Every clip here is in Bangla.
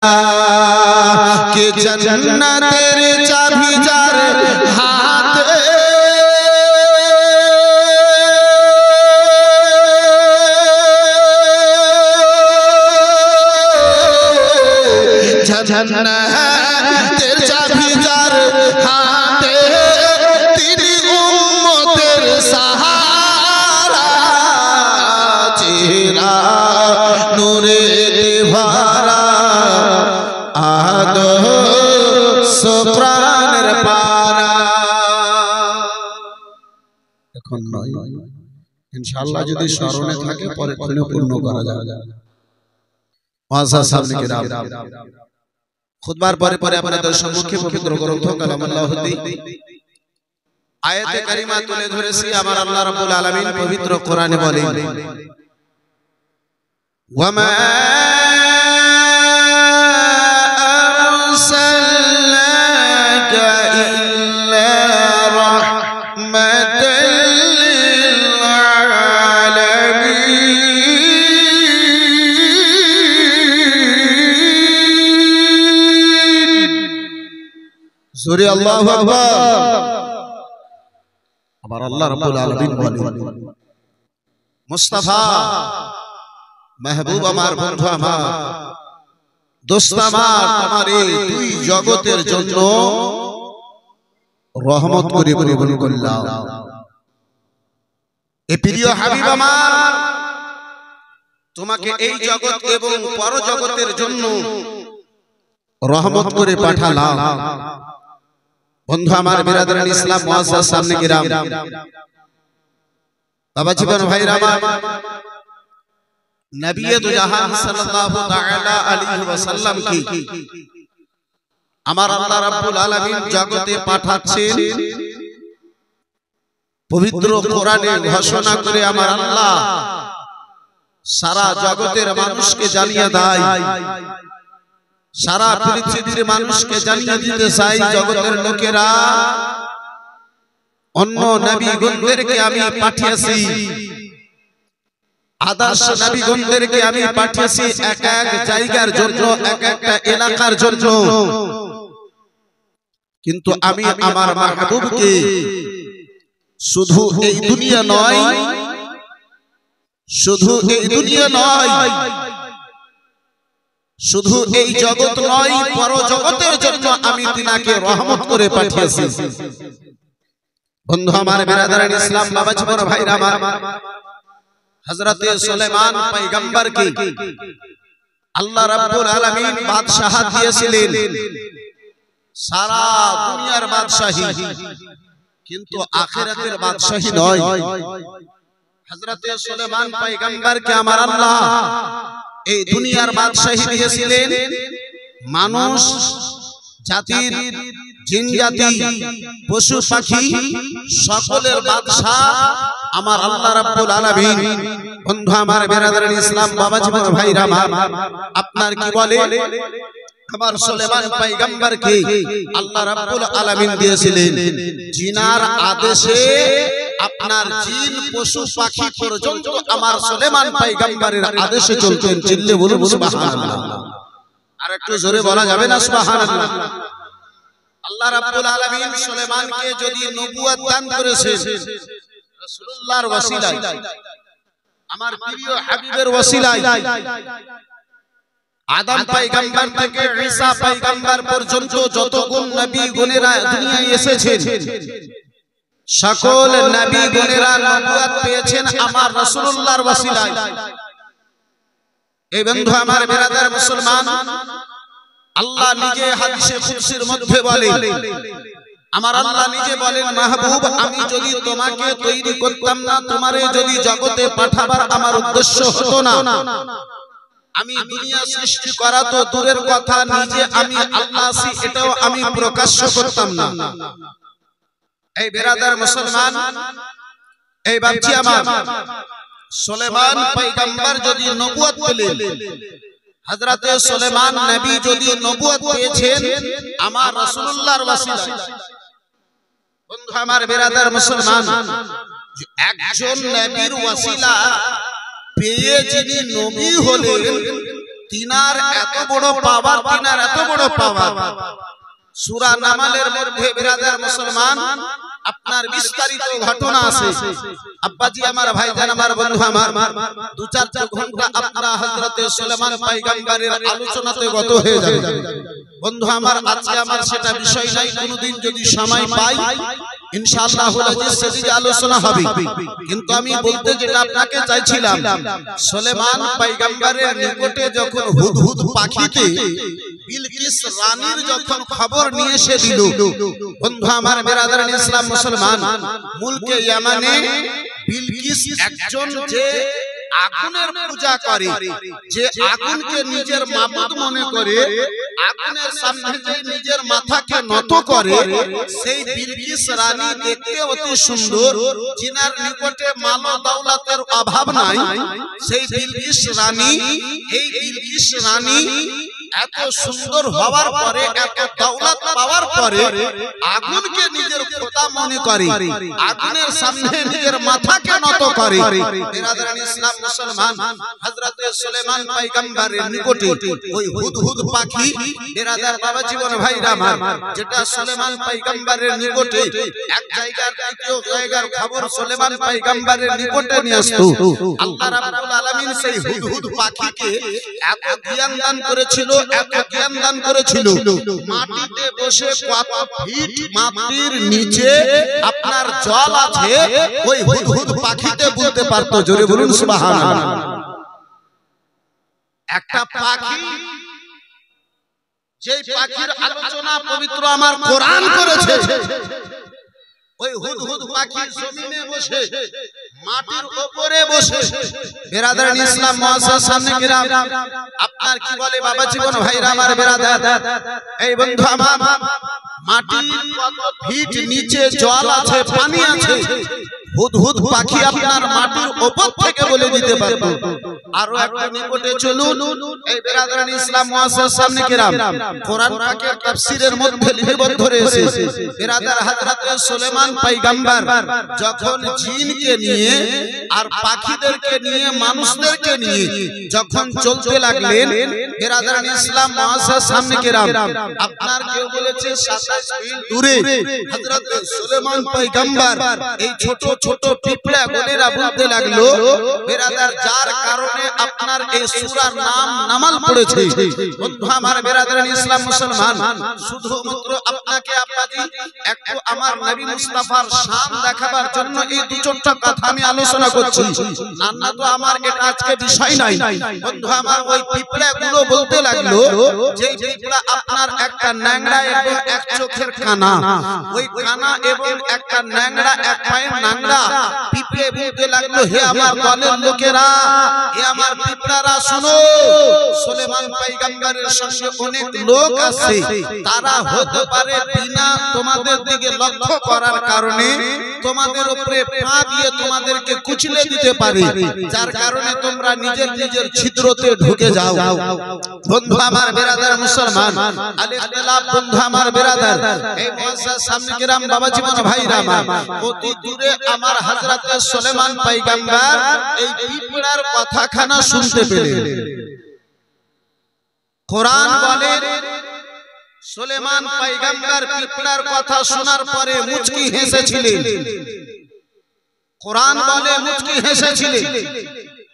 कि जन्नतेर चाबी जार हाथ जन्नतेर चाबी जार हाथ तेरी उम्मतेर सहारा चेहरा नूरे भरा প্রাণের পারা এখন নয় ইনশাআল্লাহ যদি স্মরণে থাকে পরে পূর্ণ করা যাবে। মুআজ্জাজ সামনে কিরাম খুতবার পরে পরে আপনাদের সম্মুখে পবিত্র গ্রন্থ কালামুল্লাহদি আয়াতে কারিমা তুলে ধরেছি। আমার আল্লাহ রাব্বুল আলামিন পবিত্র কোরআনে বলেন ওয়ামা সূরা আল্লাহু আকবার। আবার আল্লাহ রাব্বুল আলামিন বলেন মুস্তাফা মাহবুব আমার বন্ধু আমার দোস্ত আমার তোমার এই দুই জগতের জন্য রহমত করে পরিপূর্ণ করলাম। এ প্রিয় হাবিব আমার তোমাকে এই জগৎ এবং পরজগতের জন্য রহমত করে পাঠালাম। বন্ধু আমার বিরাদরান ইসলাম মুআজ্জাজ সামনে কিরাম বাবা জীবন ভাইরা আমার নবী দু জাহান সাল্লাল্লাহু তাআলা আলাইহি ওয়াসাল্লাম কি আমার আল্লাহ রাব্বুল আলামিন জগতে পাঠাচ্ছেন। পবিত্র কোরআনে ঘোষণা করে আমার আল্লাহ সারা জগতের মানুষকে জানিয়ে দেয়, সারা পৃথিবীর মানুষকে জানিয়ে দিতে চাই জগতের লোকেরা অন্য নবীগণদেরকে আমি পাঠিয়েছি, আদর্শ নবীগণদেরকে আমি পাঠিয়েছি এক এক জায়গার জন্য, এক একটা এলাকার জন্য। কিন্তু আমি আমার মাহবুবকে শুধু এই দুনিয়া নয়, শুধু এই দুনিয়া নয়, শুধু এই জগৎ নয়, পরজগতের জন্য আমি তিনাকে রহমত করে পাঠিয়েছি। বন্ধু আমার বিরাদরান ইসলাম বাবা জীবন ভাইরা আমার হযরতে সুলাইমান পয়গম্বরকে আল্লাহ রাব্বুল আলামিন বাদশাহত দিয়েছিলেন, সারা দুনিয়ার বাদশাহী, কিন্তু আখিরাতের বাদশাহী নয়। হযরতে সুলাইমান পয়গম্বরকে আমার আল্লাহ এই দুনিয়ার বাদশাহী দিয়েছিলেন মানুষ জাতির, জিন জাতি, পশু পাখি সকলের বাদশাহ আমার আল্লাহ রাব্বুল আলামিন। বন্ধু আমার বিরাদরান ইসলাম বাবা জীবন ভাইরা আমার আপনার কি বলে আমার সুলাইমান পয়গম্বরকে আল্লাহ রাব্বুল আলামিন দিয়েছিলেন জিনার আদেশে আপনার জিন পশু পাখি পর্যন্ত আমার সুলাইমান পয়গম্বরের আদেশে চলতেন। চিল্লে বলুন সুবহানাল্লাহ। আর একটু জোরে বলা যাবে না সুবহানাল্লাহ? আল্লাহ রাব্বুল আলামিন সুলাইমানকে যদি নবুয়ত দান করেছেন রাসূলুল্লাহর ওসিলায়, আমার প্রিয় হাবিবের ওসিলায়, আদম পয়গম্বর থেকে ঈসা পয়গম্বর পর্যন্ত যতগুণ নবী গুণেরা দুনিয়ায় এসেছেন সকল নবী গুণেরা নবুয়ত পেয়েছেন আমার রাসূলুল্লাহর ওসিলায়। এই বন্ধু আমার বিরাদর মুসলমান, আল্লাহ নিজে হাদিসে কুদসির মধ্যে বলেন, আমার আল্লাহ নিজে বলেন মাহবুব আমি যদি তোমাকে তৈরি করতাম না, তোমারে যদি জগতে পাঠাবার আমার উদ্দেশ্য হতো না, আমি দুনিয়া সৃষ্টি করা তো দূরের কথা, নিজে আমি আল্লাহ আছি এটাও আমি প্রকাশ্য করতাম না। এই বিরাদর মুসলমান, এই বাপজি আমার সুলাইমান পয়গম্বর যদি নবুয়ত পেলেন, হযরতে সুলাইমান নবী যদি নবুয়ত পেয়েছেন আমার রাসূলুল্লাহর ওসিলায়। বন্ধু আমার বিরাদর মুসলমান, একজন নবীর ওসিলা পেয়ে যিনি নবী হলেন তিনার এত বড় পাওয়ার, তিনার এত বড় পাওয়ার। সূরা নামালের মধ্যে বিরাদার মুসলমান আপনার বিস্তারিত ঘটনা আছে। আব্বাজি আমার, ভাইজান আমার, বন্ধু আমার, 2-4 ঘন্টা আপনারা হযরতে সুলাইমান পয়গম্বরের আলোচনাতে গত হয়ে যাবে। বন্ধু আমার, আজকে আমার সেটা বিষয় নাই, কোনদিন যদি সময় পাই ইনশাআল্লাহ সেদিকে আলোচনা হবে। কিন্তু আমি বলতে যেটা আপনাকে চাইছিলাম, সুলাইমান পয়গম্বরের নিকটে যখন হুদহুদ পাখিতে বিলকিস রানীর যখন খবর নিয়ে এসে দিল, বন্ধু আমার বেরাদার ইসলাম মুসলমান, মুলকে ইয়ামানে বিলকিস একজন যে আগুনের পূজা করে, যে আগুনকে নিজের মাবুদ মনে করে, আগুনের সামনে যে নিজের মাথাকে নত করে, সেই বিলকিস রানী দেখতে অতি সুন্দর, জিনার নিকটে মাল দৌলতের অভাব নাই। সেই বিলকিস রানী, এই বিলকিস রানী এত সুন্দর হওয়ার পরে, এত দৌলত পাওয়ার পরে আগুনকে নিজের খোদা মনে করে, আগুনের সামনে নিজের মাথাকে নত করে। বিরাদরান ইসলাম মুসলমান, হযরতে সুলাইমান পয়গম্বরের নিকটে ওই হুদহুদ পাখি, বিরাদার বাবা জীবন ভাইরা আমার, যেটা সুলাইমান পয়গম্বরের নিকটে এক জায়গার দ্বিতীয় জায়গার খবর সুলাইমান পয়গম্বরের নিকটে নিয়ে আসতো। আল্লাহ রাব্বুল আলামিন সেই হুদহুদ পাখিকে এত জ্ঞান দান করেছিল, এত জ্ঞান দান করেছিল, মাটিতে বসে কত ফিট মাটির নিচে আপনার জল আছে, ওই হুদহুদ পাখিতে বলতে পারতো। জোরে বলুন সুবহানাল্লাহ। একটা পাখি, যেই পাখির আলোচনা পবিত্র আমার কোরআন করেছে, ওই হুদহুদ পাখি জমিনে বসে, মাটির উপরে বসে, বিরাদার ইসলাম মুআজ্জাজ সামনে কিরাম, আপনার কি বলে বাবা জীবন ভাইরা আমার, বিরাদার এই বন্ধু আমার, মাটির কত ফিট নিচে জল আছে, পানি আছে, হুদহুদ পাখি আপনার মাটির উপর থেকে বলে দিতে পারতো। আরো একটা নিকটে চলুন, এই বিরাদার ইসলাম মুআজ্জাজ সামনে কিরাম, কোরআন পাকের তাফসীরের মধ্যে লিপিবদ্ধ রয়েছে, বিরাদার হযরতে সুলাইমান পয়গম্বর যখন জিনকে নিয়ে আর পাখিদেরকে নিয়ে মানুষদেরকে নিয়ে যখন চলতে লাগলেন, বিরাদার ইসলাম মুআজ্জাজ সামনে কিরাম, আপনার কেউ বলেছে 27 মিল দূরে হযরতে সুলাইমান পয়গম্বর এই ছোট ছোট পিঁপড়া গলেরা বলতে লাগলো, বিরাদার যার কারণে আপনার এই সূরার নাম নামাল পড়েছে। বন্ধু আমার বিরাদার ইসলাম মুসলমান, শুধুমাত্র আপনাকে আব্বাজি একটু আমার নবী মুস্তাফার শান দেখাবার জন্য এই 2-4টা কথা আমি আলোচনা করছি, না তো আমার এটা আজকে বিষয় নাই। বন্ধু আমার, ওই পিঁপড়া গুলো বলতে লাগলো, যে পিঁপড়া আপনার একটা ন্যাংড়া এবং এক চোখের কানা, ওই কানা এবং একটা ন্যাংড়া, এক পায়ের ন্যাংড়া পিঁপড়ে বলতে লাগলো, হে আমার দলের লোকেরা, হে আমার পিঁপড়ারা, শোনো, সুলাইমান পয়গম্বরের সঙ্গে অনেক লোক আছে, তারা হতে পারে বিনা তোমাদের দিকে লক্ষ্য করার কারণে তোমাদের উপরে পা দিয়ে তোমাদেরকে কুচলে দিতে পারে, যার কারণে তোমরা নিজের নিজের ছিদ্রতে ঢুকে যাও। বন্ধু আমার বিরাদার মুসলমান, আল ইখতিলাফ, বন্ধু আমার বিরাদার এই মুআজ্জাজ সামনে কিরাম, বাবা জীবন ভাইরা আমার, অতি দূরে আমার হযরতে সুলাইমান পয়গম্বর এই পিঁপড়ার কথাখানা শুনতে পেলেন। কোরআন বলে, সুলাইমান পয়গম্বর পিঁপড়ার কথা শোনার পরে মুচকি হেসেছিলেন। কোরআন বলে মুচকি হেসেছিলেন।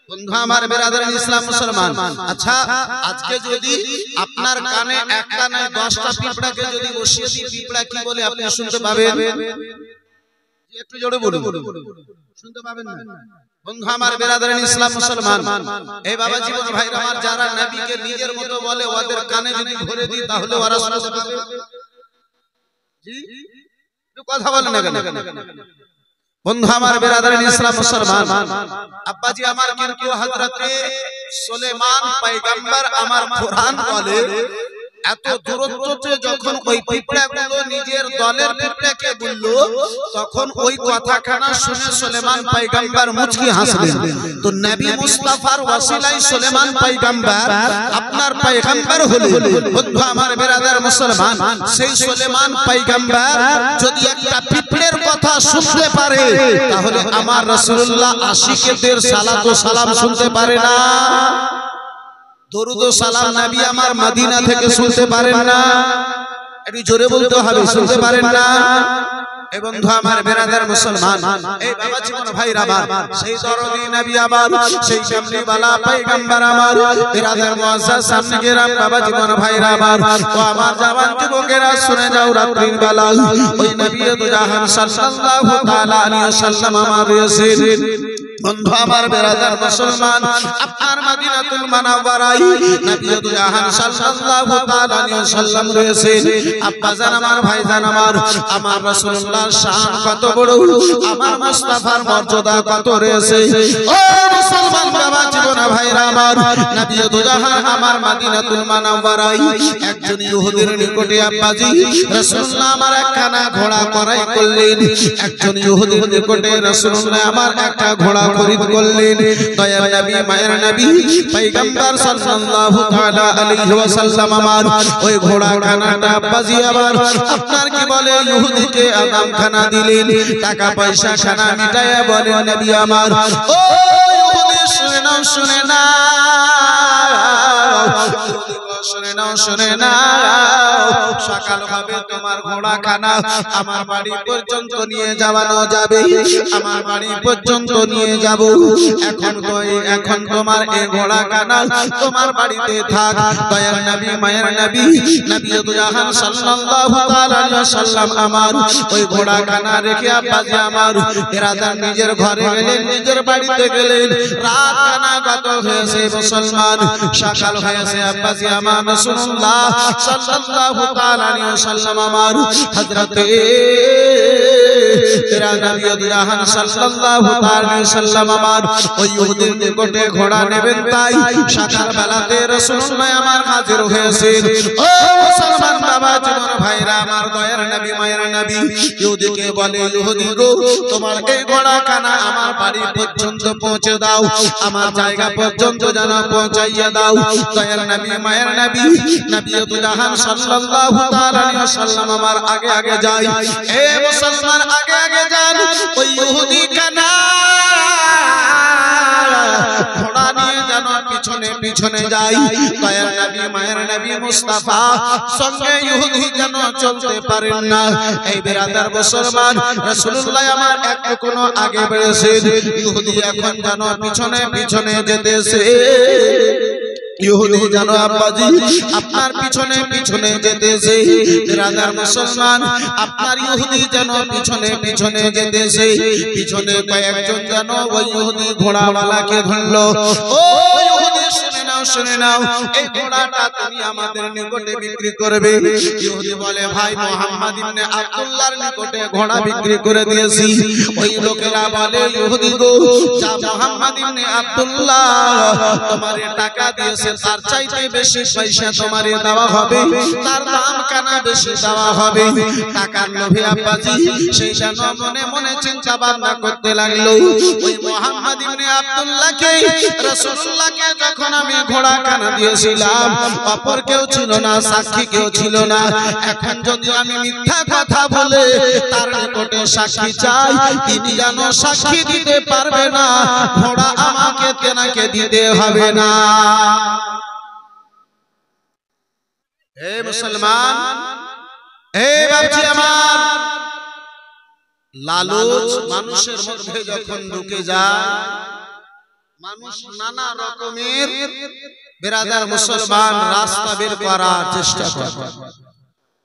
বন্ধু আমার বিরাদার ইসলাম মুসলমান, আচ্ছা আজকে যদি আপনার কানে একটা নয় 10টা পিঁপড়াকে যদি বসিয়ে দিই, পিঁপড়া কি বলে আপনি শুনতে পাবেন? একটু জোরে বলুন, শুনতে পাবেন না? বন্ধু আমার বিরাদার ইসলাম মুসলমান, এই বাবা জীবন ভাইরা আমার, যারা নবীকে নিজের মতো বলে, ওদের কানে যদি ভরে দিই তাহলে ওরা শুনতে পাবে? জি, একটু কথা বলেন না কেন? বন্ধু আমার বিরাদার ইসলাম মুসলমান, আব্বাজি আমার, কিন্তু হযরতে সুলাইমান পয়গম্বর আমার কোরআন বলে, এত দূরত্বতে যখন ওই পিঁপড়াগুলো নিজের দলের পিঁপড়াকে বলল, তখন ওই কথাখানা শুনে সুলাইমান পয়গম্বর মুচকি হাসলেন। তো নবী মুস্তাফার ওয়াসিলায় সুলাইমান পয়গম্বর আপনার পয়গম্বর হলেন। বন্ধু আমার বিরাদার মুসলমান, সেই সুলাইমান পয়গম্বর যদি একটা পিঁপড়ের কথা শুনতে পারে, তাহলে আমার রাসূলুল্লাহ আশিকদের সালাত ও সালাম শুনতে পারে না? দরুদ ও সালাম নবী আমার মদিনা থেকে শুনতে পারেন না? একটু জোরে বলতে হবে, শুনতে পারেন না? এই বন্ধু আমার বেরাদার মুসলমান, এই বাবা জীবন ভাইরা আমার, সেই দরদি নবী আমার, সেই কামলিওয়ালা পয়গম্বর আমার, বেরাদার মুআজ্জাজ সামনে গেরাম বাবা জীবন ভাইরা আমার, ও আমার জওয়ান যুবকেরা শুনে যাও রাত্রির বেলা ওই নবী দুজাহান সাল্লাল্লাহু তাআলা আলাইহি ওয়াসাল্লাম আমার রয়েছেন। বন্ধু আমার বেরাদার মুসলমান, আপনার মদিনাতুল মুনাওয়ারায় নবী দুজাহান সাল্লাল্লাহু তাআলা আলাইহি ওয়াসাল্লাম রয়েছেন। আব্বা জান আমার, ভাই জান আমার, আমার রাসূলুল্লাহর শান কত বড়, আমার মুস্তাফার মর্যাদা কত রয়েছে। ও মুসলমান বাবা জীবন ভাইরা আমার, নবী দুজাহান আমার মদিনাতুল মুনাওয়ারায় একজন ইহুদির নিকটে আব্বাজি রাসূলুল্লাহ আমার একখানা ঘোড়া ক্রয় করলেন। একজন ইহুদির নিকটে রাসূলুল্লাহ আমার একটা ঘোড়া খরিদ করলেন। দয়ার নবী, মায়ের নবী, পয়গম্বর সাল্লাল্লাহু তাআলা আলাইহি ওয়াসাল্লাম আমার ওই ঘোড়া খানাটা আব্বাজি আবার আপনার কি বলে ইহুদিকে আদাম খানা দিলেন, টাকা পয়সা খানা মিটায়া বলে নবী আমার, ও ইহুদি শুনে নাও, শুনে নাও, শুনে নাও, শুনে নাও, সকাল হবে তোমার ঘোড়া খানা আমার বাড়ি পর্যন্ত নিয়ে যাওয়ানো যাবে, আমার বাড়ি পর্যন্ত নিয়ে যাব। এখন তোমার এই ঘোড়া খানা তোমার বাড়িতে থাক। দয়ার নবী, মায়ের নবী, নবী দুজাহান সাল্লাল্লাহু তাআলা আলাইহি ওয়াসাল্লাম আমার ওই ঘোড়া খানা রেখে আব্বাজি আমার বেরাদার নিজের ঘরে গেলেন, নিজের বাড়িতে গেলেন। রাত খানা গত হয়েছে মুসলমান, সকাল হয়েছে আব্বাজি আমার রাসূলুল্লাহ সাল্লাল্লাহু তাআলা আলাইহি ওয়াসাল্লাম আমার হযরতে তেরা নবী দুজাহান সাল্লাল্লাহু তাআলা আলাইহি ওয়াসাল্লাম আমার ওই ইহুদির নিকটে ঘোড়া নেবেন, তাই সকাল বেলাতে রাসূলুল্লাহ আমার হাজির হয়েছেন। ও মুসলমান বাবা জীবন ভাইরা আমার, দয়ার নবী, মায়ের নবী ইহুদিকে বলে, ইহুদি গো, তোমার এই ঘোড়া খানা আমার বাড়ি পর্যন্ত পৌঁছে দাও, আমার জায়গা পর্যন্ত যেন পৌঁছাইয়া দাও। দয়ার নবী, মায়ের নবী, নবী দুজাহান সাল্লাল্লাহু তাআলা আলাইহি ওয়াসাল্লাম আমার আগে আগে যায়। এ মুসলমান আগে আগে যান, ওই ইহুদি খানা ঘোড়া নিয়ে যেন পিছনে পিছনে যাই। দয়ার নবী, মায়ের নবী মুস্তাফা সঙ্গে ইহুদি যেন চলতে পারেন না। এই বেরাদার মুসলমান, রাসূলুল্লাহ আমার একটু কোনো আগে বেড়েছেন, ইহুদি এখন যেন পিছনে পিছনে যেতেছে। ইহুদি জানো আব্বাজি আপনার পিছনে পিছনে যেতেছে। বেরাদার মুসলমান, আপনার ইহুদি যেন পিছনে পিছনে যেতেছে। পিছনে কয়েকজন যেন ওই ইহুদি ঘোড়াওয়ালাকে ধরলো। ও ইহুদি শুনে নাও, শুনে নাও, এই ঘোড়াটা তুমি আমাদের নিকটে বিক্রি করবে। ইহুদি বলে, ভাই মুহাম্মদ ইবনে আব্দুল্লাহর নিকটে ঘোড়া বিক্রি করে দিয়েছি। ওই লোকেরা বলে, ইহুদি গো, যা মুহাম্মদ ইবনে আব্দুল্লাহ তোমারে টাকা দিয়েছে তার চাইতে বেশি পয়সা তোমারে দেওয়া হবে, তার দাম কানা বেশি দেওয়া হবে। টাকার লোভে আব্বাজি সেই যেন মনে মনে চিন্তা ভাবনা করতে লাগলো। ওই মুহাম্মদ ইবনে আব্দুল্লাহকে, রাসূলুল্লাহকে যখন আমি ঘোড়া কানা দিয়েছিলাম, অপর কেউ ছিল না, সাক্ষী কেউ ছিল না। এখন যদি আমি মিথ্যা কথা বলে তার নিকটে সাক্ষী চাই, তিনি যেন সাক্ষী দিতে পারবে না, ঘোড়া আমাকে তেনাকে দিতে হবে না। হে মুসলমান, হে বাপজি আমার, লালচ মানুষের মধ্যে যখন ঢুকে যায়, মানুষ নানা রকমের বেরাদার মুসলমান রাস্তা বের করার চেষ্টা করে।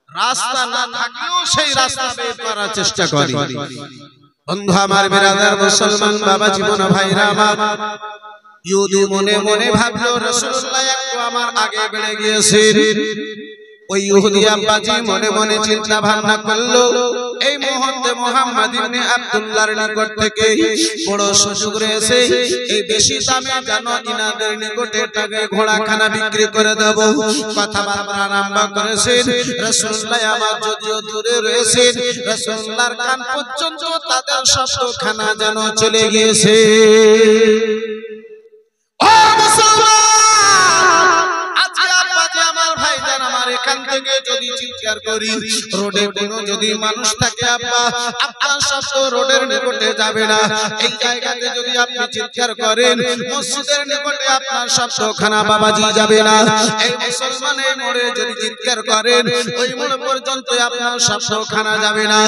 রাস্তা না থাকলেও সেই রাস্তা বের করার চেষ্টা করে। বন্ধু আমার, বেরাদার মুসলমান বাবা জীবন ভাইরা আমার, ইহুদি মনে মনে ভাবলো রাসূলুল্লাহ একটু আমার আগে বেড়ে গিয়েছেন। ওই ইহুদি আব্বাজি মনে মনে চিন্তা ভাবনা করলো, এই মুহূর্তে মুহাম্মদ ইবনে আব্দুল্লাহর নিকট থেকে বড় সুযোগ রয়েছে, এই বেশি দামে যেন ইনাদের নিকটে টাকা ঘোড়াখানা বিক্রি করে দেব। কথাবার্তা আরম্ভ করেছেন। রাসূলুল্লাহ আমার যদিও দূরে রয়েছেন, রাসূলুল্লাহর কান পর্যন্ত তাদের শব্দখানা যেন চলে গিয়েছে। ও মুসলমান, আজকে আব্বাজি আমার, ভাইজান আমার, আমার এখান থেকে যদি চিৎকার করি রোডে কোনো যদি মানুষ থাকে আব্বা আপনার শব্দ রোডের নিকটে যাবে না এই জায়গাতে যদি আপনি চিৎকার করেন মসজিদের নিকটে আপনার শব্দ খানা বাবাজি যাবে না এই মুসলমানের মোড়ে যদি চিৎকার করেন ওই মোড় পর্যন্ত আপনার শব্দ খানা যাবে না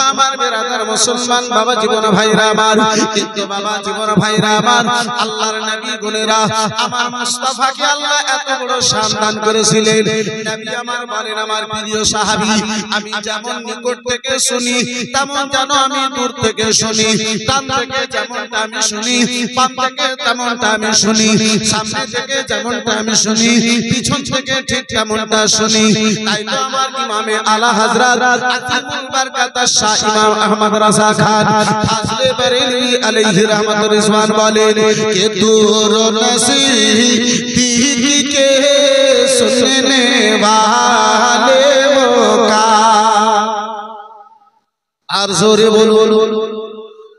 আমার বেরাদার মুসলমান বাবা জীবন ভাইরা আমার কিন্তু বাবা জীবন ভাইরা আমার আল্লাহর নবী গুণেরা আমার মুস্তাফাকে আল্লাহ এত বড় শান দান করেছিলেন নবী আমার বলেন আমার প্রিয় সাহাবী আমি যেমন নিকট থেকে শুনি তেমন যেন আমি দূর থেকে শুনি ডান থেকে যেমনটা আমি শুনি বাম থেকে তেমনটা আমি শুনি সামনে থেকে যেমনটা আমি শুনি পিছন থেকে ঠিক তেমনটা শুনি তাই তো আমার ইমামে আলা হযরত আজিমুল বরকত শাহ ইমাম আহমদ রাজা খান ফাজলে বরেলভী আলাইহি রহমতুর রিজওয়ান বলেন कि दूर नज़दीक के सुनने वाले वो का और जोरे बोलो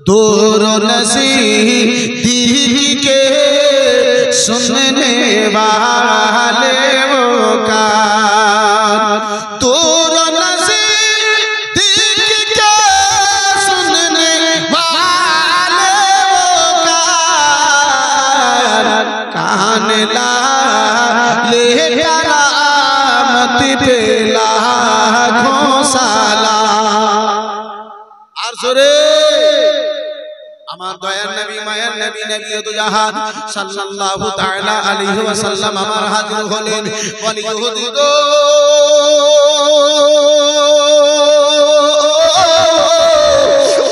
दूर नज़दीक के सुनने वाले वो का दूर আমার দয়ার নবী মায়ার নবী নবীয়ত জাহান সাল্লাল্লাহু তাআলা আলাইহি ওয়াসাল্লাম আমার হাজির হলেন বলি ইহুদি গো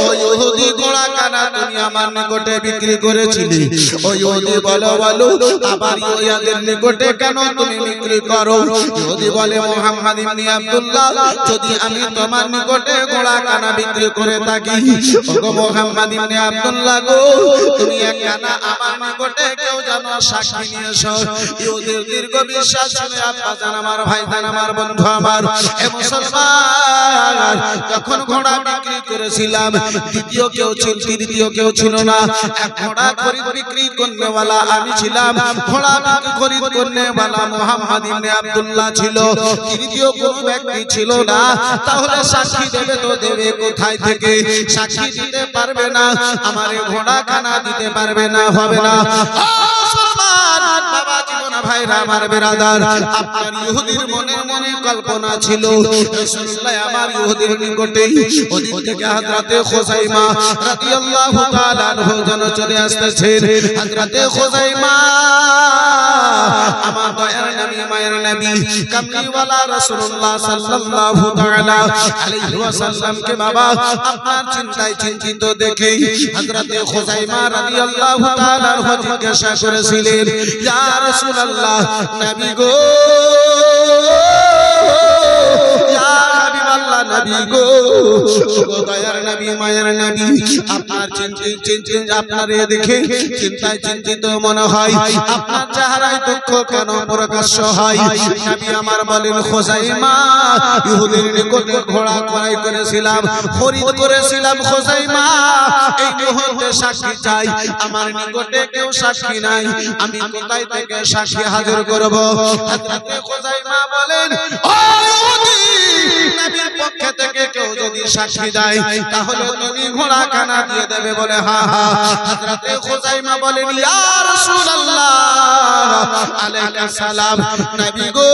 ও ইহুদি গোড়া কানা তুমি আমার নিকটে বিক্রি করেছিলে ও ইহুদি বলো বলো আবার ইয়াদের নিকটে কেন তুমি বিক্রি করো ইহুদি বলে মুহাম্মদ ইবনে আব্দুল্লাহ যদি আমি তোমার নিকটে গোড়া কানা বিক্রি করে থাকি ওগো মুহাম্মদ ইবনে আব্দুল্লাহ গো তুমি এক কানা আমার নিকটে কেউ জানো সাক্ষী নিয়ে এসো ইহুদির দীর্ঘ বিশ্বাস শুনে আব্বা জান আমার ভাই জান আমার বন্ধু আমার এ মুসলমান যখন ঘোড়া বিক্রি করেছিলাম দ্বিতীয় কেউ ছিল তৃতীয় কেউ ছিল না এক ঘোড়া খরিদ বিক্রি করনেওয়ালা আমি ছিলাম ঘোড়া খরিদ করনেওয়ালা মুহাম্মদ ইবনে আব্দুল্লাহ ছিল তৃতীয় কোনো ব্যক্তি ছিল না তাহলে সাক্ষী দেবে তো দেবে কোথায় থেকে সাক্ষী দিতে পারবে না আমার ঘোড়া খানা দিতে পারবে না হবে না বাবা জীবন ভাইরা আমার বেরাদার আপনার ইহুদির মনে মনে কল্পনা ছিল রাসূলুল্লাহ আমার ইহুদির নিকটে ওদিক থেকে হযরতে খুযাইমা রাদিয়াল্লাহু তাআলা আনহু যেন চলে আসতেছেন হযরতে খুযাইমা আমার দয়ার নবী মায়ের নবী কামলিওয়ালা রাসূলুল্লাহ সাল্লাল্লাহু তাআলা আলাইহি ওয়াসাল্লাম কে বাবা আপনার চিন্তায় চিন্তিত দেখে হযরতে খুযাইমা রাদিয়াল্লাহু তাআলা আনহু জিজ্ঞাসা করেছিলেন ইয়া রাসূলুল্লাহ নবী গো ইয়া হাবিবাল্লাহ নবী গো ও দয়ার নবী মায়ের নবী আপনার চিন্তা আপনারে দেখে চিন্তায় চিন্তিত মনে হয় আপনার চেহারায় দুঃখ কেন প্রকাশ হয় নবী আমার বলেন খুযাইমা ইহুদির নিকটে ঘোড়া ক্রয় করেছিলাম খরিদ করেছিলাম খুযাইমা এই মুহূর্তে সাক্ষী চাই আমার নিকটে কেউ সাক্ষী নাই আমি কোথায় থেকে সাক্ষী হাজির করব হযরতে খুযাইমা বলেন ও ইহুদি নবীর পক্ষ থেকে কেউ যদি সাক্ষী দেয় তাহলে তুমি ঘোড়া কানা দিয়ে দেবে বলে হ্যাঁ হ্যাঁ হযরতে খুযাইমা বলেন ইয়া রাসূলুল্লাহ আলাইহিস সালাম নবী গো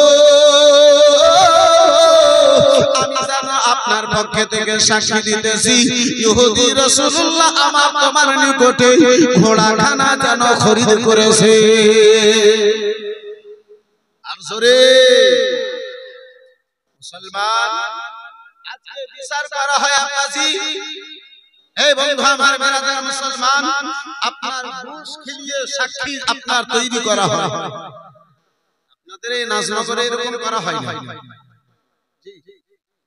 আমি জানো আপনার পক্ষ থেকে সাক্ষী দিতেছি ইহুদি রাসূলুল্লাহ আমার তোমার নিকটে ঘোড়া খানা যেন খরিদ করেছে আর জোরে মুসলমান আজকে বিচার করা হয় আব্বাজি এই বন্ধু আমার বেরাদার মুসলমান আপনার ঘুষ খেলিয়ে সাক্ষী আপনার তৈরি করা হয় আপনাদের এই নাজনগরে এরকম করা হয় না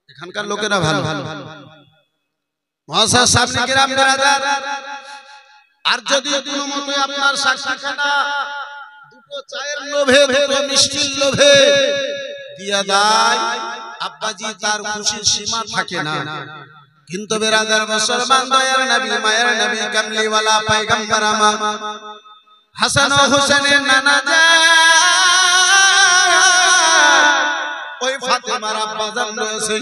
এখানকার লোকেরা ভালো মহাশয় সামনে গ্রাম বেরাদার আর যদি কোনো মতে আপনার সাক্ষীখানা দুটো চায়ের লোভে দুটো মিষ্টির লোভে দিয়া দেয় আব্বাজি তার খুশির সীমা থাকে না কিন্তু বেরাদার মুসলমান দয়ার নবী মায়ের নবী কামলিওয়ালা পয়গম্বর আমার হাসান ও হুসেনের নানা জান ফাতেমার আব্বাজান রয়েছে।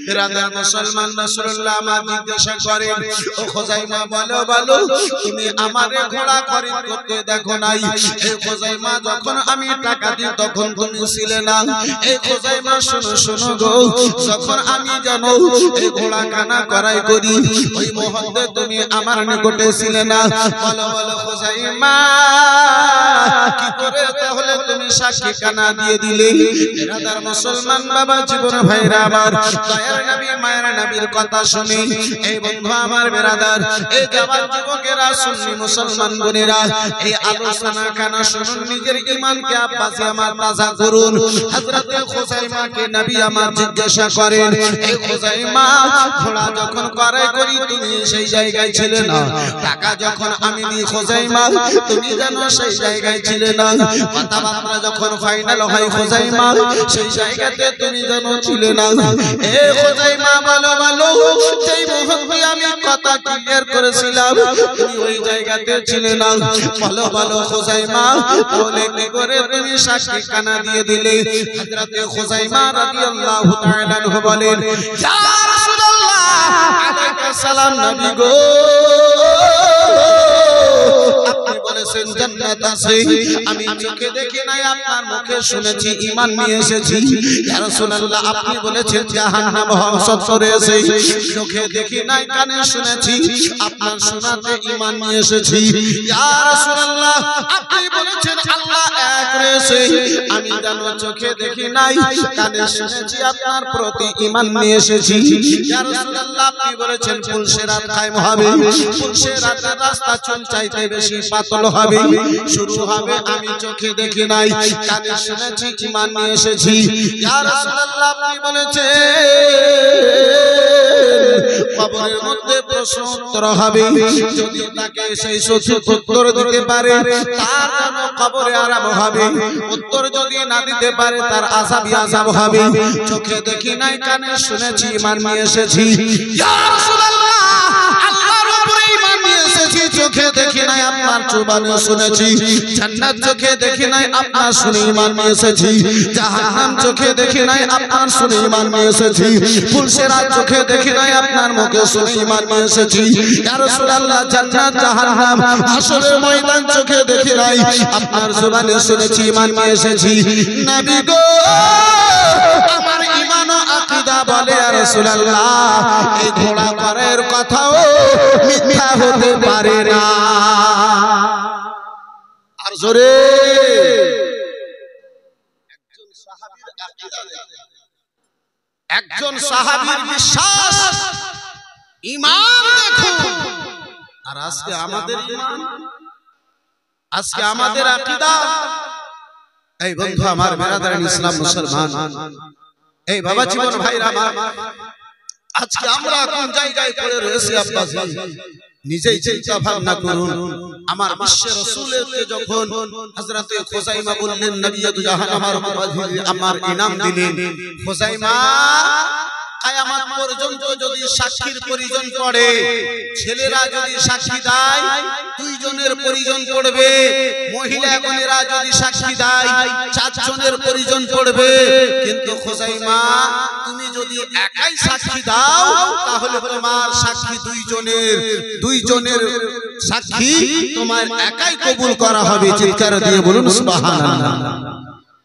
বিরাদার মুসলমান, রাসূলুল্লাহ আমার জিজ্ঞাসা করেন, ও খুজাইমা বলো বলো তুমি আমারে ঘোড়া খরিদ করতে দেখো নাই? এই খুজাইমা যখন আমি টাকা দিই তখন তুমি ছিলে না। এই খুজাইমা শোনো শোনো গো, যখন আমি জানো এই ঘোড়া কানা করাই করি ওই মুহূর্তে তুমি আমার নিকটে ছিলে না। বলো বলো খুজাইমা কি করে তাহলে তুমি সাক্ষী কানা দিয়ে দিলে? বিরাদার মুসলমান বাবা জীবন ভাইরা আমার, দয়ার নবী মায়ের নবীর কথা শুনি এই বন্ধু আমার বিরাদার, এই জওয়ান যুবকেরা সুন্নি মুসলমান বোনেরা এই আলোচনা কানা শুনুন, নিজের ঈমানকে আব্বাসি আমার তাজা করুন। হযরতে খুজাইমাকে নবী আমার জিজ্ঞাসা করেন, এই খুজাইমা ঘোড়া যখন করাই করি তুমি সেই জায়গায় ছিলে না, টাকা যখন আমি দিই খুজাইমা তুমি জানো সেই জায়গায় ছিলে না, কথাবার্তা যখন ফাইনাল হয় খুজাইমা সেই জায়গাতে তুমি জানো ছিলে না। এ খুজাইমা বলো বলো সেই মুহূর্তে আমি কথা ক্লিয়ার করেছিলাম তুমি ওই জায়গাতে ছিলে না। বলো বলো খুজাইমা বলে কি করে তুমি সাক্ষী কানা দিয়ে দিলে? হযরতে খুজাইমা রাদিয়াল্লাহু তাআলা আনহু বলেন, ইয়া রাসূলুল্লাহ আলাইহিস সালাম নবী গো, আপনি বলেছেন জান্নাত আছে, আমি চোখে দেখি নাই আপনার মুখে শুনেছি ঈমান নিয়ে এসেছি। ইয়া রাসূলুল্লাহ আপনি বলেছেন জাহান্নাম সত্তরে আছে, চোখে দেখি নাই কানে শুনেছি আপনার শোনাতে ঈমান নিয়ে এসেছি। ইয়া রাসূলুল্লাহ আপনি বলেছেন আল্লাহ এক রয়েছে, আমি জানো চোখে দেখি নাই কানে শুনেছি আপনার প্রতি ঈমান নিয়ে এসেছি। ইয়া রাসূলুল্লাহ আপনি বলেছেন পুলসিরাত কায়েম হবে, পুলসিরাতের রাস্তা চুন চাইতে বেশি পাতল হবে, শুরু হবে আমি চোখে দেখি নাই কানে শুনেছি ঈমান নিয়ে এসেছি। ইয়া রাসূলুল্লাহ আপনি বলেছেন কবরের মধ্যে প্রশ্ন উত্তর হবে, যদি তাকে সেই সঠিক উত্তর দিতে পারে তার জন্য কবরে আরাম হবে, উত্তর যদি না দিতে পারে তার আযাবই আযাব হবে। চোখে দেখি নাই কানে শুনেছি ঈমান নিয়ে এসেছি। ইয়া রাসূলুল্লাহ আল্লাহর উপরে ঈমান নিয়ে এসেছি, চোখে দেখি নাই আপনার জবানে শুনেছি, জান্নাত চোখে দেখি নাই আপনার শুনে ঈমান নিয়ে এসেছি, জাহান্নাম চোখে দেখি নাই আপনার শুনে ঈমান নিয়ে এসেছি, পুলসিরাত চোখে দেখি নাই আপনার মুখে শুনে ঈমান নিয়ে এসেছি। ইয়া রাসূলুল্লাহ জান্নাত জাহান্নাম হাসরের ময়দান চোখে দেখি নাই আপনার জবানে শুনেছি ঈমান নিয়ে এসেছি। নবী গো আমার ঈমান ও আকীদা বলে ইয়া রাসূলুল্লাহ এই ঘোড়া পারের কথাও মিথ্যা হতে পারে না। আর জোরে একজন সাহাবীর বিশ্বাস ঈমান দেখুন, আর আজকে আমাদের ঈমান, আজকে আমাদের আকীদা। এই বন্ধু আমার বিরাদারান ইসলাম মুসলমান, এই বাবা জীবন ভাইরা আমার, আজকে আমরা কোন জায়গায় পড়ে রয়েছি আব্বাজি নিজেই চিন্তা ভাবনা করুন। আমার বিশ্বের রাসূলকে যখন হযরতে খুজাইমা বললেন নবী জাহান আমার ইনাম দিলেন, খুজাইমা কিয়ামত পর্যন্ত যদি সাক্ষীর প্রয়োজন পড়ে, ছেলেরা যদি সাক্ষী দেয় দুইজনের প্রয়োজন পড়বে, মহিলা গণেরা যদি সাক্ষী দেয় চারজনের প্রয়োজন পড়বে, কিন্তু খুজাইমা তুমি যদি একাই সাক্ষী দাও তাহলে তোমার সাক্ষী দুইজনের সাক্ষী তোমার একাই কবুল করা হবে। চিৎকার দিয়ে বলুন সুবহানাল্লাহ।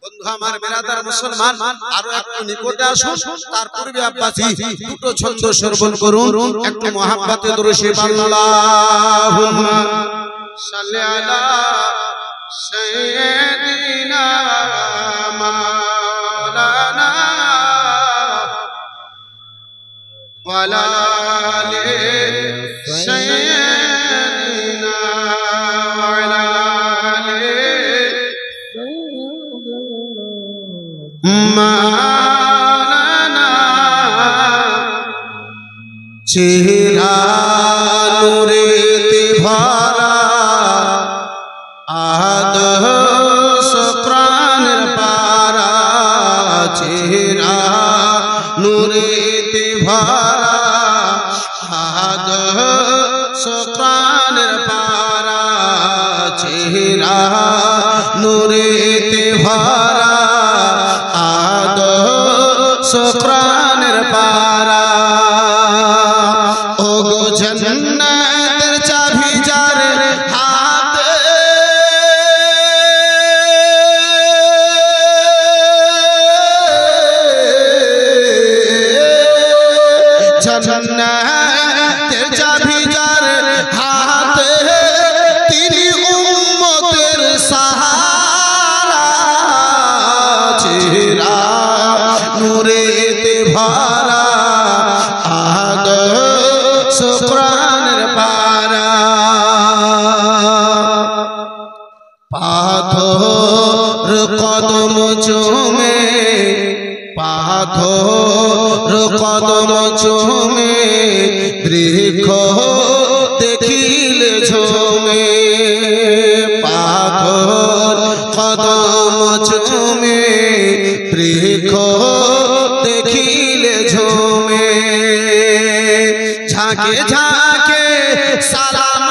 বন্ধু আমার বিরাদার মুসলমান, আরো একটু নিকটে আসুন, তার পূর্বে আব্বাসি দুটো ছন্দ শ্রবণ করুন, একটু মহাব্বতে দরুদ আল্লাহুম্মা সাল্লি আলা সাইয়্যিদিনা মাওলানা ওয়া আলা আলি সাইয়্যিদিনা ওয়া আলা আলি মাওলানা। চেহারা নূরেতে ভরা আদর্শ প্রাণের পারা, চেহারা নূরেতে ভরা আদর্শ প্রাণের পারা, চেহারা নূরেতে ভরা আদর্শ শুকরানের পারা ও গো জান্নাতের চাবি যার হাতে জান্নাতের চাবি যার হাতে তিনি উম্মতের সাহারা চেহারা নূরেতে ভরা আদ শুকরানের পারা পাথর কদম চুমে পাথর কদম চুমে বৃক্ষ দেখিলে ঝুমে পাথর কদম চুমে বৃক্ষ দেখিলে ঝুমে ঝাঁকে ঝাঁকে সালাম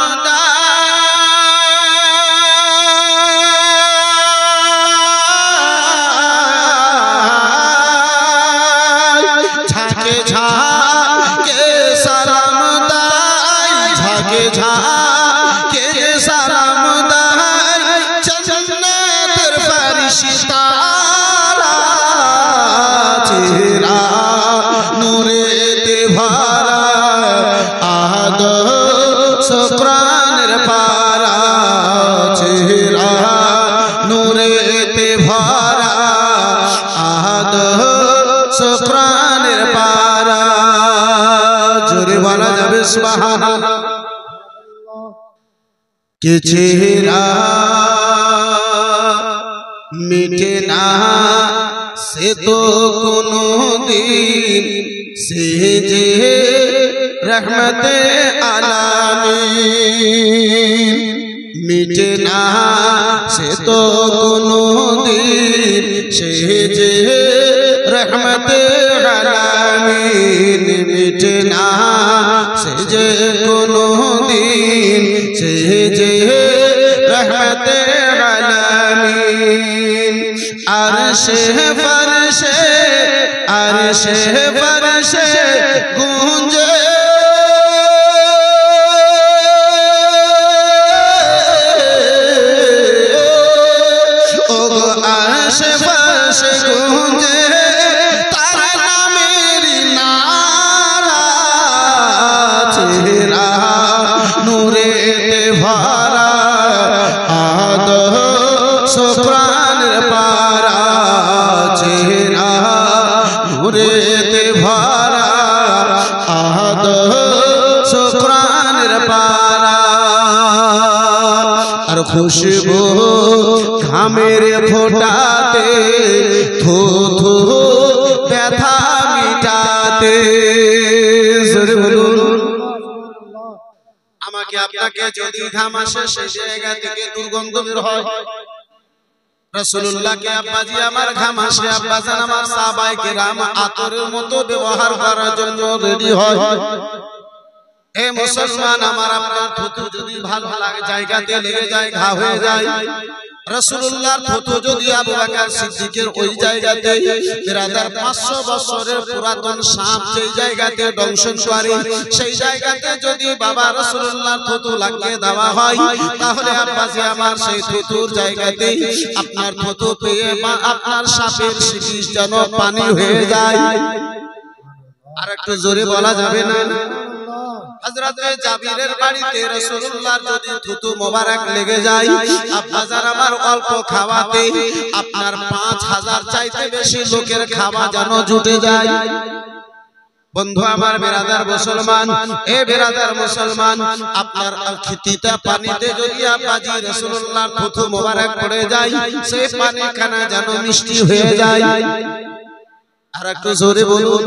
ঝাঁকে ঝাঁকে সালাম দাই ঝাঁকে ঝাঁকে সালাম দাই জান্নাতের ফারিস্তারা চেহারা নূরেতে ভরা আদ শুকরানের পারা চেহারা নূরেতে ভরা আদ শুকরানের পারা জোরে বলা যাবে সুবহানাল্লাহ কে চেহারা মিটে না সে তো কোনো দিন সে যে রহমতে আলামিন মিটে না সে তো কোনো দিন সে যে রহমতে আলামিন মিটে না সে যে কোনো দিন সে যে রহমতে আলামিন আরশে ফরশে গুঞ্জে ও গো আরশে ফরশে গুঞ্জে তার নামের নারা চেহারা নূরেতে ভরা আদ শুকরানের পারা চেহারা নূরেতে ভরা আদ শুকরানের পারা আর খুশবু ঘামের ফোটাতে থু থু ব্যথা মিটাতে জোরে বলুন আমাকে আপনাকে যদি ঘাম আসে সেই জায়গা থেকে দুর্গন্ধ বের হয় রাসূলুল্লাহকে আব্বাজি আমার ঘাম আসে আব্বাজান আমার সাহাবায়ে কেরাম আতরের মতো ব্যবহার করার জন্য রেডি হয় এ মুসলমান আমার আপনার থুতু যদি ভালো লাগে জায়গাতে লেগে যায় ঘা হয়ে যায় রাসূলুল্লাহর থুতু যদি আবু বকর সিদ্দিকের ওই জায়গাতে বিরাদার 500 বছরের পুরাতন সাপ যেই জায়গাতে দংশন করে সেই জায়গাতে যদি বাবা রাসূলুল্লাহর থুতু লাগিয়ে দেওয়া হয় তাহলে আব্বাজি আমার সেই থুতুর জায়গাতে আপনার থুতু পেয়ে আপনার সাপের শিকিস যেন পানি হয়ে যায় আর একটু জোরে বলা যাবে না হযরত জাবিরের বাড়িতে রাসূলুল্লাহর যদি থুতু মোবারক লেগে যায় আব্বাজান আমার অল্প খাওয়াতে আপনার 5000 চাইতে বেশি লোকের খাওয়া যেন জুটে যায় বন্ধু আমার বিরাদার মুসলমান এ বিরাদার মুসলমান আপনার খিতিতা পানিতে যদি আব্বাজি রাসূলুল্লাহর থুতু মোবারক পড়ে যায় সেই পানি খানা যেন মিষ্টি হয়ে যায় আর একটু জোরে বলুন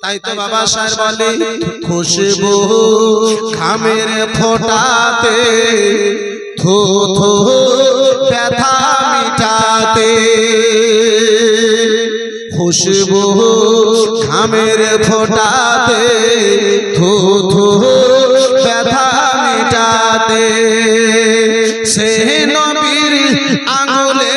তাই তো বাবা সাহেব বলে খুশবু ঘামের ফোটাতে থু থু ব্যথা মিটাতে খুশবু ঘামের ফোটাতে থু থু ব্যথা মিটাতে সে নবীর আঙুলে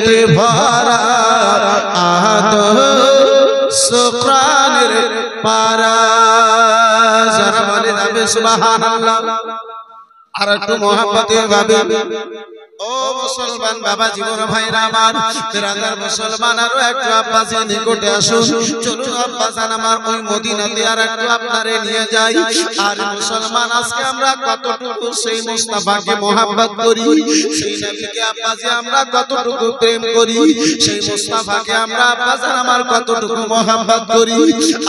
তে ভরা আদর সুকরানের পারা যারা বলে যাবে সুবহানাল্লাহ আর একটু মোহাম্মতে ভাবে ও মুসলমান বাবা জীবন ভাইরা আমার বিরাদার মুসলমান আরো একটু আব্বাসের নিকটে আসুন চলুন আব্বাসান আমার ওই মদিনাতে আর একটু আপনারে নিয়ে যাই আর মুসলমান আজকে আমরা কতটুকু সেই মুস্তাফাকে মোহাব্বত করি সেই নবীকে আব্বাসে আমরা কতটুকু প্রেম করি সেই মুস্তাফাকে আমরা আব্বাসান আমার কতটুকু মোহাব্বত করি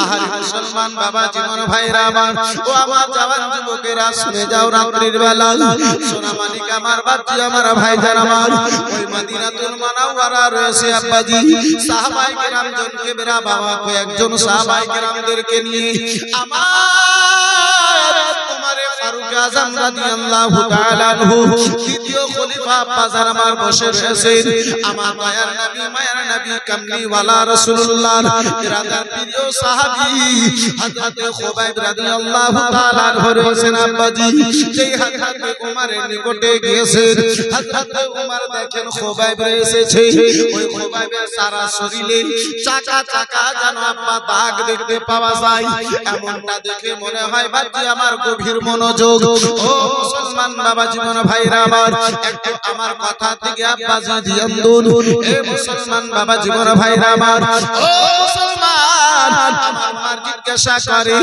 আর মুসলমান বাবা জীবন ভাইরা আমার ও আমার জওয়ান যুবকেরা শুনে যাও রাত্রির বেলা সোনা মানিক আমার বাচ্চা আমার ভাইজান আমার ওই মদিনাতুল মুনাওয়ারা রয়েছে আব্বাজি সাহাবায়ে কেরাম জনকে বেরা বাবা কয়েকজন সাহাবায়ে কেরামদেরকে নিয়ে আমার উমরে ফারুক আযম রাদিয়াল্লাহু তাআলা আনহু দ্বিতীয় খলিফা আব্বাজান আমার বসে রয়েছেন আমার মায়ার নবী কামলি ওয়ালা রাসূলুল্লাহ বিরাদার প্রিয় সাহাবী হযরত খুবাইব রাদিয়াল্লাহু তাআলা আনহু রয়েছেন আব্বাজি সেই হযরত উমরের নিকটে গিয়েছেন হযরত উমর দেখেন খুবাইব এসেছে ওই খুবাইবের সারা শরীরে চাকা চাকা যেন আব্বা দাগ দেখতে পাওয়া যায় এমনটা দেখে মনে হয় বাচ্চা আমার গভীর মনোযোগ ও মুসলমান বাবা জীবন ভাইরা আমার একটু আমার কথা থেকে আব্বাজি ধ্যান দিন এ মুসলমান বাবা জীবন ভাইরা আমার ও মুসলমান আমার মার জিজ্ঞাসা করে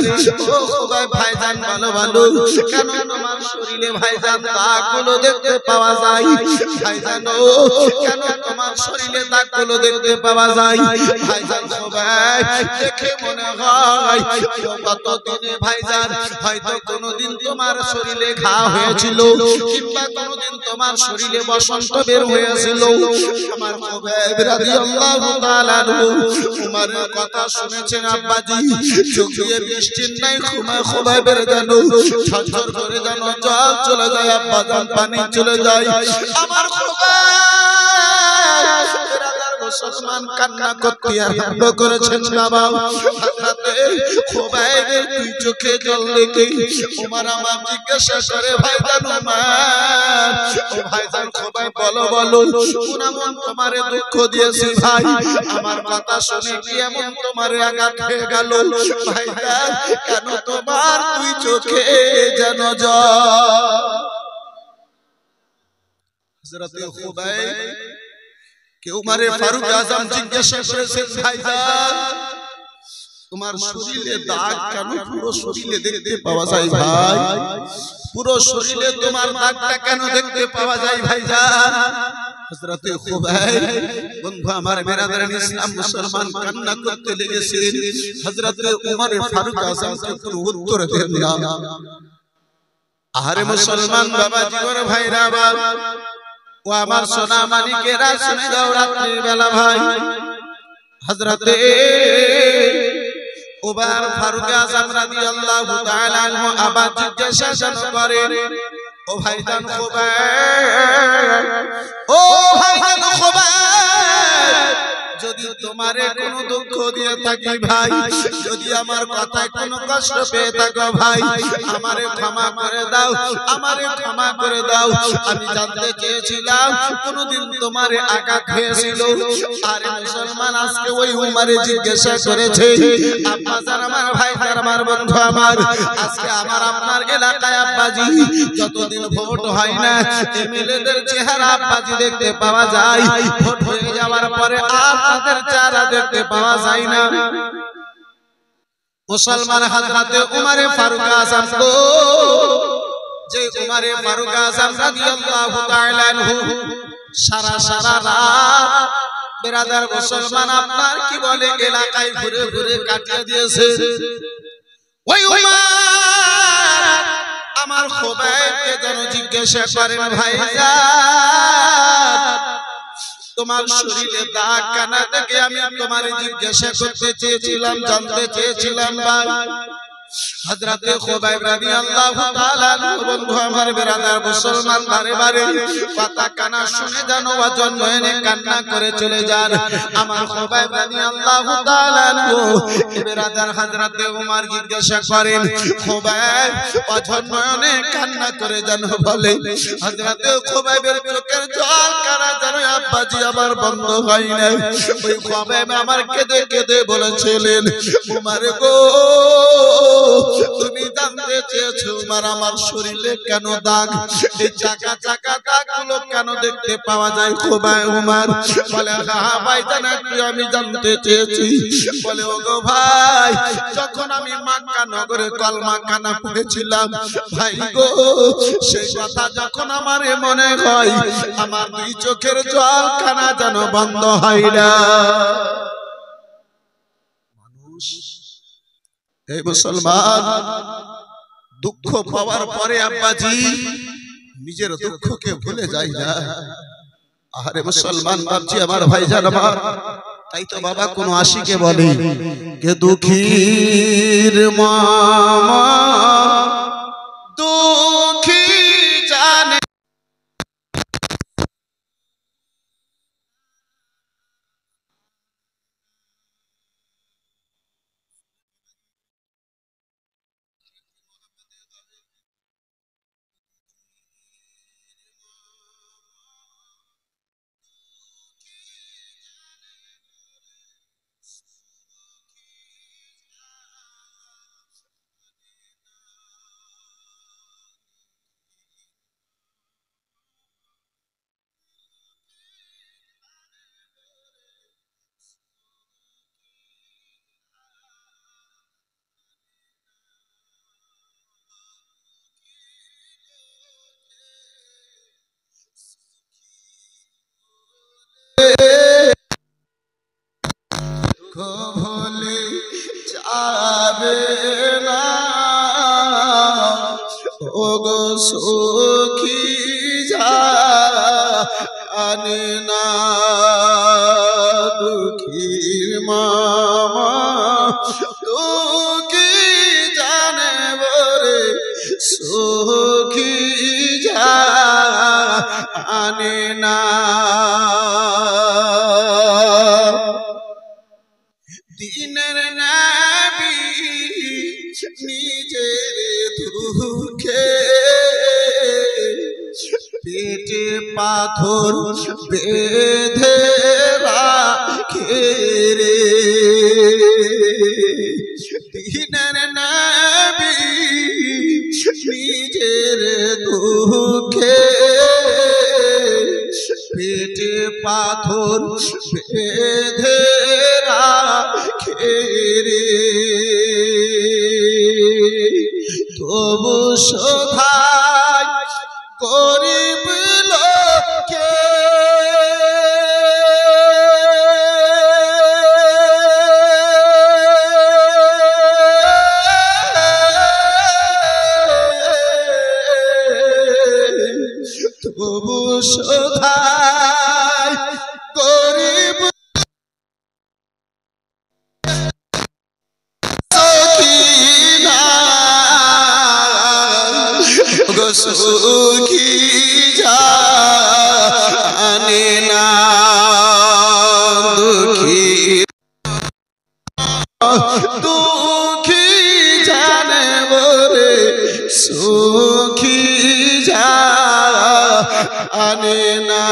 ও খুবাইব ভাইজান বলো বলো কেন তোমার শরীরে ভাইজান দাগগুলো দেখতে পাওয়া যায় ভাইজান ও কেন তোমার শরীরে দাগগুলো দেখতে পাওয়া যায় ভাইজান খুবাইব দেখে মনে হয় কত দিনে ভাইজান হয়তো কোনদিন তোমার শরীরে ঘা হয়েছিল কিংবা কোনদিন তোমার শরীরে বসন্ত বের হয়েছিল আমার খুবাইব রাদিয়াল্লাহু তাআলা আনহু উমরের কথা শুনেছেন আব্বাজি চোখ দিয়ে বৃষ্টির নাই খুবাইবের জানো ঝরঝর করে জানো জল চলে যায় আব্বাজান পানি চলে যায় আমার মুসলমান কান্না করতে আরম্ভ করেছেন বাবা হযরতে খুবাইবের দুই চোখে জল লেগে ওমর আমার জিজ্ঞাসা করে ভাইজান ওমর ও ভাইজান খুবাইব বলো বলো কোন এমন তোমারে দুঃখ দিয়েছি ভাই আমার কথা শুনে কি এমন তোমারে আঘাত হয়ে গেল ভাইজান কেন তোমার দুই চোখে যেন জল হযরতে খুবাইব কেউ উমরে ফারুক আযম জিজ্ঞাসা করেছেন ভাইজান তোমার শরীরে দাগ কেন পুরো শরীরে দেখতে পাওয়া যায় ভাই পুরো শরীরে তোমার দাগটা কেন দেখতে পাওয়া যায় ভাইজান হযরতে খুবাইব বন্ধু আমার বেরাদারান ইসলাম মুসলমান কান্না করতে লেগেছিলেন হযরতে উমরে ফারুক আযমকে কোনো উত্তর দেন না আরে মুসলমান বাবা জীবন ভাইরা বাবা ও আমার সোনা মানিকেরা শুনে যাও রাত্রির বেলা ভাই হযরতে উমর ফারুক আযম রাদিয়াল্লাহু তাআলা আনহু আবার জিজ্ঞাসা করেন ও ভাইজান খুবাইব ও ভাইজান খুবাইব যদি তোমারে কোনো দুঃখ দিয়ে থাকি ভাই যদি আমার কথায় কোনো কষ্ট পেয়ে থাকো ভাই আমারে ক্ষমা করে দাও আমারে ক্ষমা করে দাও আমি জানতে চেয়েছিলাম কোনদিন তোমারে আঘাত হয়েছিল আরে মুসলমান আজকে ওই উমরে জিজ্ঞাসা করেছে আব্বাজান আমার ভাইজান আমার বন্ধু আমার আজকে আমার আপনার এলাকায় আব্বাজি যতদিন ভোট হয় না এমএলএদের চেহারা আব্বাজি দেখতে পাওয়া যায় ভোট হয়ে যাওয়ার পরে আর তাদের চেহারা দেখতে পাওয়া যায় না মুসলমান হযরতে উমরে ফারুক আযম তো যে উমরে ফারুক আযম রাদিয়াল্লাহু তাআলা আনহু সারা সারা রাত বেরাদার মুসলমান আপনার কি বলে এলাকায় ঘুরে ঘুরে কাটিয়ে দিয়েছে ওই উমর আমার খুবাইবকে যেন জিজ্ঞাসা করেন ভাইজান তোমার শরীরে দাগ কানা থেকে আমি তোমারে জিজ্ঞাসা করতে চেয়েছিলাম জানতে চেয়েছিলাম ভাই হযরতে খুবাইব রাদিয়াল্লাহু তাআলা বন্ধু আমার ব্রাদার মুসলমান বারে বারে কথা কানা শুনে জানো অজন্য এনে কান্না করে চলে যান। আমার খুবাইব রাদিয়াল্লাহু তাআলা ব্রাদার হযরতে উমর জিজ্ঞাসা করেন, খুবাইব অজন্য এনে কান্না করে জানো বলে? হযরতে খুবাইবের চোখের জল কানা জানো আব্বাজি আমার বন্ধ হয় না। ওই খুবাইব আমার কেঁদে কেঁদে বলেছিলেন, উমর গো তুমি জানতে চেয়েছো উমর আমার শরীরে কেন দাগ, এই চাকা চাকা দাগগুলো কেন দেখতে পাওয়া যায়? খুবাইব উমর বলে, হ্যাঁ ভাইজান একটু আমি জানতে চেয়েছি। বলে, ওগো ভাই, যখন আমি মক্কা নগরে কলমা কানা পড়েছিলাম ভাই গো, সেই কথা যখন আমার মনে হয় আমার দুই চোখের জল কানা যেন বন্ধ হয় না। এই মুসলমান দুঃখ পাওয়ার পরে আব্বাজি নিজের দুঃখকে ভুলে যায় না। আরে মুসলমান ভাবছি আমার ভাইজান আমার, তাই তো বাবা কোন আশিকে বলে কে দুঃখীর মামা দুঃখী জানে ভুলে যাবে না ওগো সখী জানে না দুঃখীর মামা দুঃখী জানে বরে সখী জানে না। দিনের নবী নিজের দুঃখে পেটে পাথর বেঁধে রাখে রে। দিনের নবী নিজের দুঃখে পেটে পাথর বেঁধে রাখে রে। তবু শোধায় গরিব লোকে তবু শোধায় গরিব সখী জানে না দুঃখী দুঃখী জানে বরে সখী জানে না।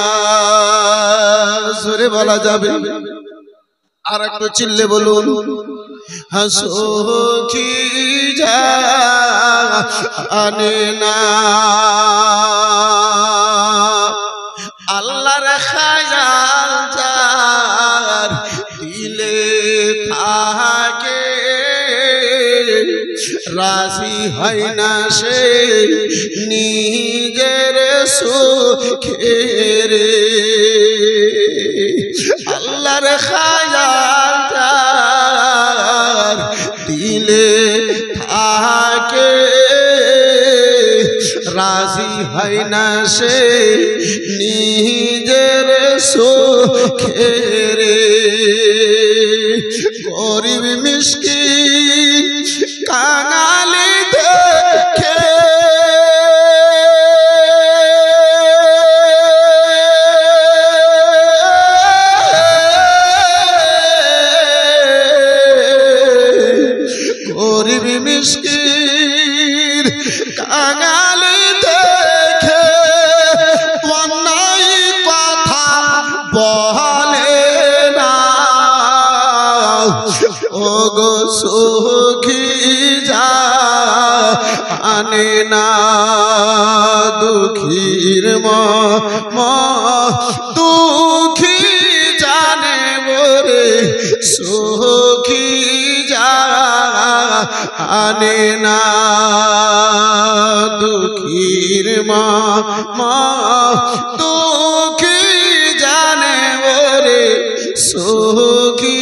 জোরে বলা যাবে? আর একটু চিল্লে বলুন, সখী জানে না। আল্লাহর খায়াল যার দিলে থাকে রাজি হয় না সে নিজের সুখের। আল্লাহর খায়াল যার দিলে থাকে রাজি হয় না সে নিজের সুখের। গরিব মিসকিন কাঙাল কাঙালি দেখে অন্যায় কথা বলে না ওগো সুখী জানে না দুঃখীর দুঃখী জানে বলে সুখী জানে না দুঃখীর দুঃখী জানে বলে সুখী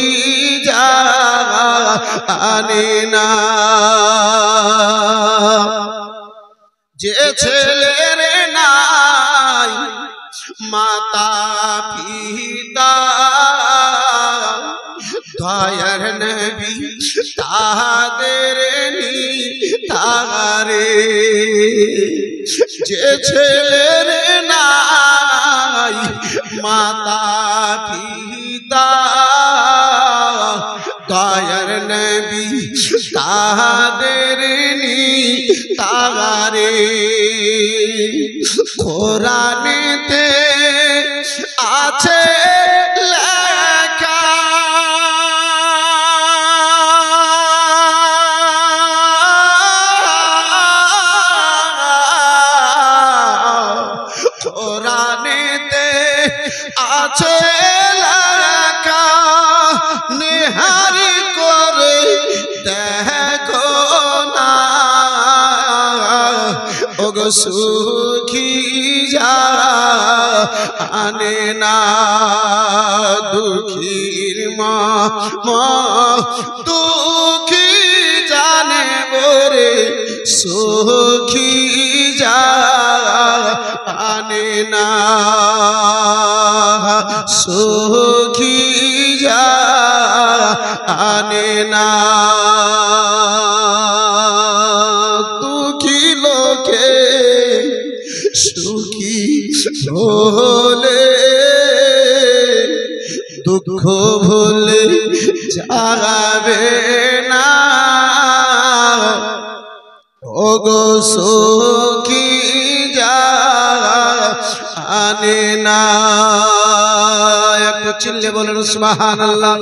জানে না যে ছেলের নাই মাতা পিতা দয়ার নবী তাদের তারে যে ছেলের নাই মাতা পিতা দয়ার নবী তাদের তারে কোরআনেতে আছে লেখা কোরআনেতে আছে লেখা নিহার করে দেখো না ওগো সুখী জানে না দুঃখীর দুঃখী জানে বরে সুখী জানে না সুখী জানে না দুঃখী লোকে সুখী হলে দুঃখ ভুলে যাবে না ওগো সুখী জানে না একটু চিল্লে বলেন সুবহানাল্লাহ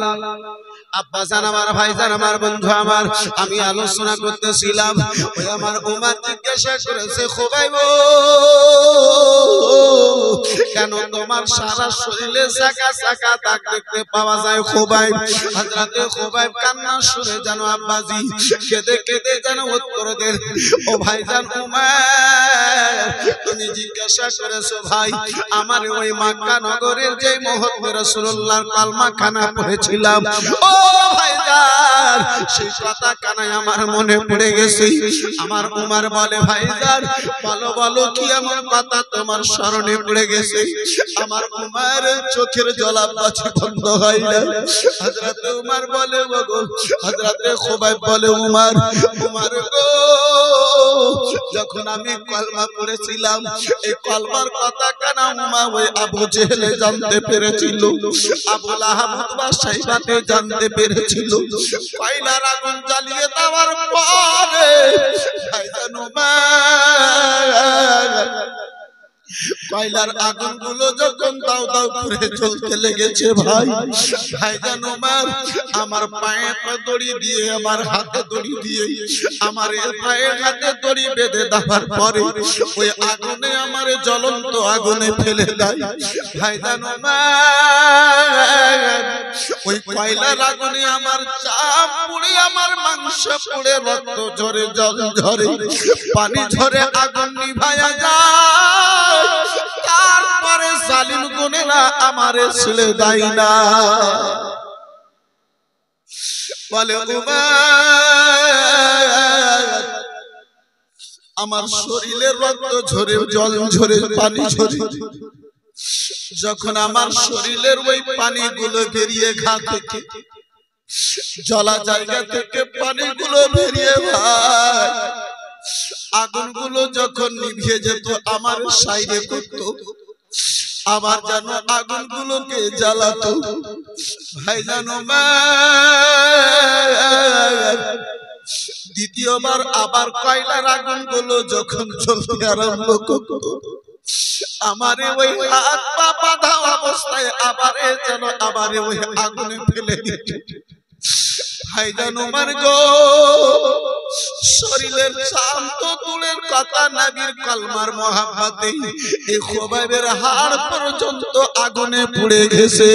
আব্বাজান আমার ভাইজান আমার বন্ধু আমার আমি আলোচনা করতেছিলাম ওই আমার উমার জিজ্ঞাসা করেছে খোবাইব কেন তোমার সারা শরীরে চাকা চাকা দাগ দেখতে পাওয়া যায় খোবাইব হযরতে খোবাইব কান্না শুনে জানো আব্বাজি কেঁদে কেঁদে জানো উত্তর দেন ও ভাইজান উমার তুমি জিজ্ঞাসা করেছো ভাই আমার ওই মক্কা নগরের যে মুহূর্তে রাসূলুল্লাহর কালমা খানা পড়েছিলাম ও ভাইজান সেই কথা কানায় আমার মনে পড়ে গেছে আমার উমার বলে ভাইজান বলো বলো কি এমন কথা তোমার স্মরণে পড়ে গেছে আমার উমার চোখের জলাপাতি বন্ধ হয় না হযরত উমার বলে ওগো হযরতে খুবাইব বলে উমার উমার গো যখন আমি কলমা পড়েছিলাম এই কলমার কথা কানা উমা ওই আবু জেহেল জানতে পেরেছিল আবু লাহাব বা সাইবাতে জানতে পেরেছিল কয়লার আগুন জ্বালিয়ে দেওয়ার পরে ভাইজান উমার কয়লার আগুনগুলো যখন দাও দাও করে জ্বলতে লেগেছে ভাই ভাইজান উমার আমার পায়ে দড়ি দিয়ে আমার হাতে দড়ি দিয়ে আমার পায়ে হাতে দড়ি বেঁধে দেওয়ার পরে ওই আগুনে আমার জ্বলন্ত আগুনে ফেলে দেয় ভাইজান উমার ওই কয়লার আগুনে আমার চাপ পুড়ে আমার মাংস পুড়ে রক্ত ঝরে জল ঝরে পানি ঝরে আগুন নিভায়া যায় তারপরে জালিম গুনেরা আমারে ছেড়ে দেয় না বলে উমার আমার শরীরের রক্ত ঝরে জল ঝরে পানি ঝরে যখন আমার শরীরের ওই পানিগুলো বেরিয়ে ঘা থেকে জলা জায়গা থেকে পানিগুলো বেরিয়ে ভাই আগুনগুলো যখন নিভিয়ে যেত আমার সাইডে করতো আবার যেন আগুনগুলোকে জ্বালাতো ভাইজান দ্বিতীয়বার আবার কয়লার আগুন গুলো যখন জ্বলতে আরম্ভ করলো, আমারে ওই হাত পা বাঁধা অবস্থায় আবারে যেন আবারে ওই আগুনে ফেলে দিত। ভাইজান উমর গো, শরীরের চাম তো দূরের কথা, নবীর কালমার মহাব্বতে এই খোবাইবের হাড় পর্যন্ত আগুনে পুড়ে গেছে।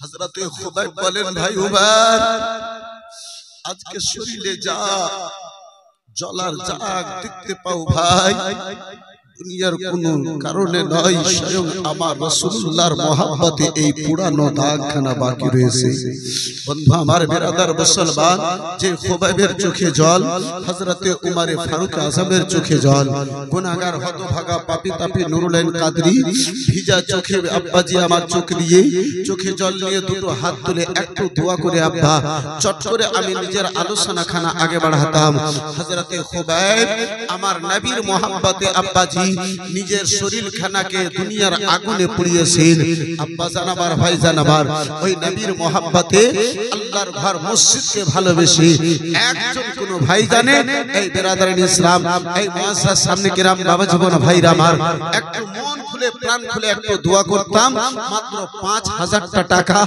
হযরতে খোবাইব বলেন, ভাই উমর, আজকে শরীরে যা জ্বলার জাগ দেখতে পাও ভাই, দুনিয়ার কোনো কারণে নয়, স্বয়ং আমার রাসূলুল্লাহর মহব্বতে এই পুরানো দাগখানা বাকি রয়েছে। বন্ধু আমার, বিরাদার মুসলমান, যে খোবাইবের চোখে জল, হযরতে উমরে ফারুক আযমের চোখে জল, গুনাহগার হতভাগা পাপী তাপী নুরুল কাদরি ভিজা চোখে আব্বাজি আমার চোখ দিয়ে চোখে জল নিয়ে দুটো হাত তুলে একটু দোয়া করে, আব্বা চট করে আমি নিজের আলোচনাখানা আগে বাড়াতাম। হযরতে খোবাইব আমার নবীর মহব্বতে আব্বাজি নিজের শরীর খানাকে দুনিয়ার আগুনে পুড়িয়েছেন। আব্বা জানাবার, ভাই জানাবার, ওই নবীর মহব্বতে আল্লাহর ঘর মসজিদকে ভালোবেসে একজন কোন ভাই জানে, এই বিরাদারান ইসলাম, এই মুআসসাস সামনে কিরাম বাবা জীবন ভাইরা আমার, একটু মন খুলে প্রাণ খুলে একটু দোয়া করতাম, মাত্র ৫,০০০ টাকা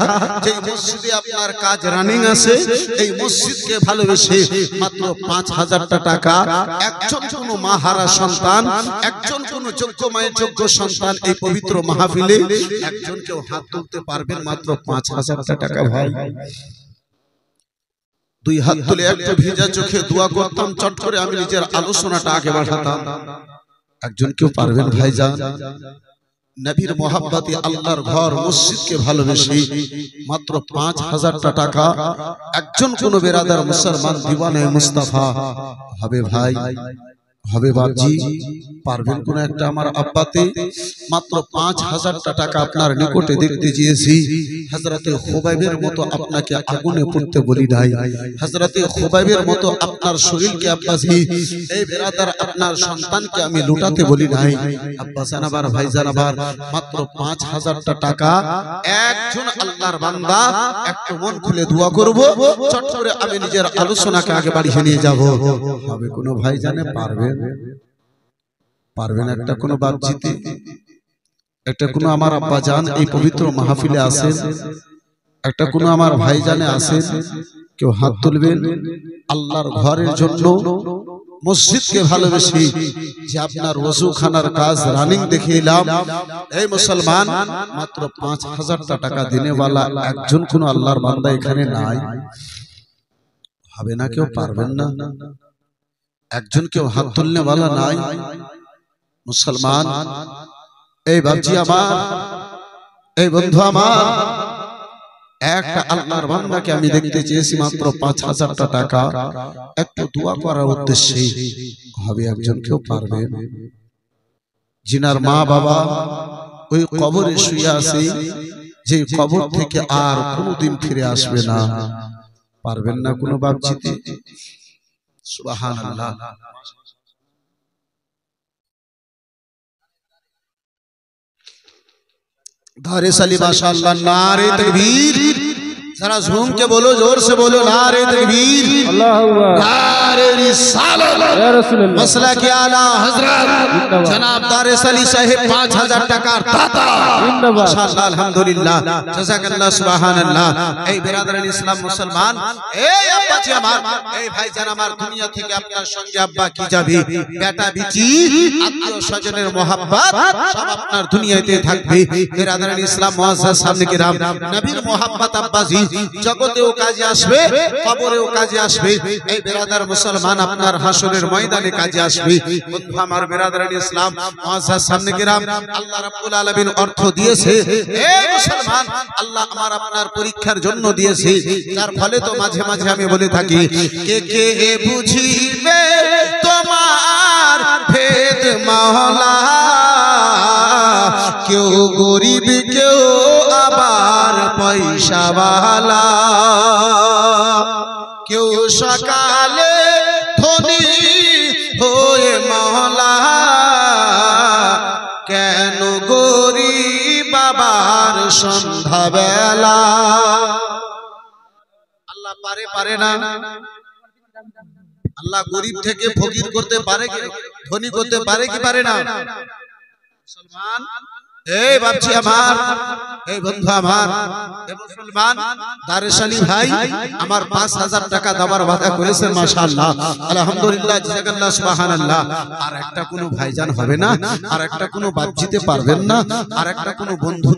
যে মসজিদে আপনার কাজ রানিং আছে, এই মসজিদকে ভালোবেসে মাত্র ৫,০০০ টাকা একজন কোন মাহারা সন্তান, একজন কোন যোগ্য মায়ের যোগ্য সন্তান এই পবিত্র মাহফিলে একজন কেউ হাত তুলতে পারবেন? মাত্র ৫,০০০ টাকা। ভাই দুই হাত তুলে একটু ভিজা চোখে দোয়া করতাম, চট করে আমি নিজের আলোচনাটা আগে বাড়াতাম। একজন কেউ পারবেন ভাইজান? নবীর মহব্বতে আল্লাহর ঘর মসজিদকে ভালোবেসে মাত্র ৫,০০০ টাকা একজন কোন বেরাদার মুসলমান দিওয়ানে মুস্তাফা হবে ভাই, হবে বাপজি? পারবেন কোন একটা আমার আব্বাতে? মাত্র ৫,০০০ টাকা আপনার নিকটে দেখতে চেয়েছি। হযরতে খোবাইবের মতো আপনাকে আগুনে পুড়তে বলি নাই, হযরতে খোবাইবের মতো আপনার শরীরকে আব্বাজি, এই বেরাদার আপনার সন্তানকে আমি লুটাতে বলি নাই। আব্বা জানাবার, ভাই জানাবার, মাত্র ৫,০০০ টাকা একজন আল্লাহর বান্দা একটু মন খুলে দোয়া করব, চট করে আমি নিজের আলোচনাকে আগে বাড়িয়ে নিয়ে যাব। হবে কোন ভাই জানে? পারবেন? পারবেন একটা কোন বাপজিতে? একটা কোন আমার আব্বা জান এই পবিত্র মাহফিলে আছেন? একটা কোন আমার ভাই জানে আছেন? কেউ হাত তুলবেন? আল্লাহর ঘরের জন্য মসজিদকে ভালোবেসে যে আপনার ওযুখানার কাজ রানিং দেখে এলাম, এই মুসলমান, মাত্র ৫,০০০ টাকা দিনেওয়ালা একজন কোন আল্লাহর বান্দা এখানে নাই? হবে না? কেউ পারবেন না? একজন কেউ হাত তুলনে वाला নাই? মুসলমান, এই বাপজি আমার, এই বন্ধু আমার, একটা আল্লাহর বান্দাকে আমি দেখতে চেয়েছি মাত্র ৫,০০০ টাকা একটু দোয়া করার উদ্দেশ্যে। হবে একজন কেউ পারবেন? জিনার মা বাবা ওই কবরে শুয়ে আছে, যে কবর থেকে আর কোনোদিন ফিরে আসবে না, পারবেন না কোনো বাপজিতে? সুবহানাল্লাহ। धारे साली माशाअल्लाह, नारे तकबीर, जरा झूम के बोलो, जोर से बोलो, नारे तकबीर, अल्लाहु अकबर, नारे रिसालत, या रसूल अल्लाह, मसला के आला हजरत जनाब दारे साली साहिब ৫,০০০ টাকার দাতা, মাশাআল্লাহ, আলহামদুলিল্লাহ, জাযাকাল্লাহ, সুবহানাল্লাহ। এই বিরাদরান ইসলাম মুসলমান, এই আব্বাজি আমার, এই ভাইজান আমার, দুনিয়া থেকে আপনার সঙ্গে আব্বা কি যাবে, বেটা বিটি আত্মীয় স্বজনের মোহাব্বত সব আপনার দুনিয়াতে থাকবে। বিরাদরান ইসলাম মুআজ্জাজ সামনে কিরাম, নবীর মোহাব্বত আব্বাজি জগতেও কাজে আসবে, কবরেও কাজে আসবে। এই বিরাদার মুসলমান আপনার হাসরের ময়দানে কাজে আসবে। বন্ধু আমার, বিরাদারান ইসলাম মুআজ্জাজ সামনে কিরাম, আল্লাহ রাব্বুল আলামিন অর্থ দিয়েছে, এই মুসলমান, আল্লাহ আমার আপনার পরীক্ষার জন্য দিয়েছে। যার ফলে তো মাঝে মাঝে আমি বলে থাকি, কে কে বুঝিবে তোমার ভেদ মাওলা, কেউ গরিব কেউ আবার পয়সাওয়ালা, কেউ সকালে ধনী হয়ে মাওলা, কেন গরিব আবার সন্ধ্যাবেলা। আল্লাহ পারে না? আল্লাহ গরিব থেকে ফকির করতে পারে কি, ধনী করতে পারে কি পারে না? মুসলমান, এই বাপজি আমার, এই বন্ধু আমার, এই মুসলমান দারেশালী ভাই আমার 5000 টাকা দেওয়ার ওয়াদা করেছেন, মাশাআল্লাহ, আলহামদুলিল্লাহ, জাযাকাল্লাহ, সুবহানাল্লাহ। আর একটা কোনো ভাইজান হবে না? আর একটা কোনো বাপ দিতে পারবেন না? আর একটা কোনো বন্ধু